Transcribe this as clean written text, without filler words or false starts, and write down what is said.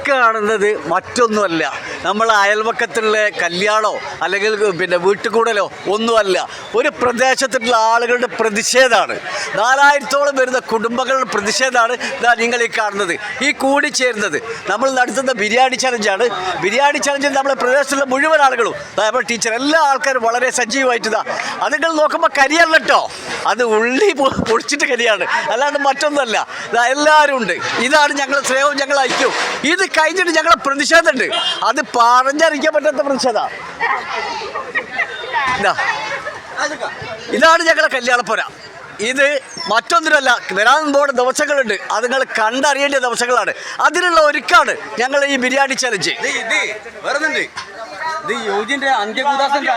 കാണുന്നത് മറ്റൊന്നുമല്ല, നമ്മൾ അയൽവക്കത്തുള്ള കല്യാണോ അല്ലെങ്കിൽ പിന്നെ വീട്ടുകൂടലോ ഒന്നുമല്ല. ഒരു പ്രദേശത്തുള്ള ആളുകളുടെ പ്രതിഷേധമാണ്. 4000-ഓളം വരുന്ന കുടുംബങ്ങളുടെ പ്രതിഷേധമാണ് നിങ്ങൾ ഈ കാണുന്നത്. ഈ കൂടിച്ചേരുന്നത് നമ്മൾ നടത്തുന്ന ബിരിയാണി ചലഞ്ചാണ്. ബിരിയാണി ചലഞ്ചിൽ നമ്മളെ പ്രദേശത്തുള്ള മുഴുവൻ ആളുകളും, നമ്മുടെ ടീച്ചർ, എല്ലാ ആൾക്കാരും വളരെ സജീവമായിട്ടിതാ. അത് നിങ്ങൾ നോക്കുമ്പോൾ കരിയല്ല കേട്ടോ, അത് ഉള്ളി പൊടിച്ചിട്ട് കരിയാണ്, അല്ലാണ്ട് മറ്റൊന്നുമല്ല. എല്ലാവരും ഉണ്ട്. ഇതാണ് ഞങ്ങളുടെ സ്നേഹവും ഞങ്ങളുടെ ഐക്യവും. ഇത് കഴിഞ്ഞിട്ട് ഞങ്ങളെ പ്രതിഷേധമുണ്ട്, അത് പറഞ്ഞറിയിക്കാൻ പറ്റാത്ത പ്രതിഷേധമാണ്. ഇതാണ് ഞങ്ങളുടെ കല്യാണപ്പുര. ഇത് മറ്റൊന്നിനല്ല, വരാൻ പോകുന്ന ദിവസങ്ങളുണ്ട്, അത് നിങ്ങൾ കണ്ടറിയേണ്ട ദിവസങ്ങളാണ്. അതിനുള്ള ഒരുക്കാണ് ഞങ്ങൾ ഈ ബിരിയാണി ചലഞ്ച്. ഇത് യോജിന്റെ അന്ത്യകൂദാസന്റെ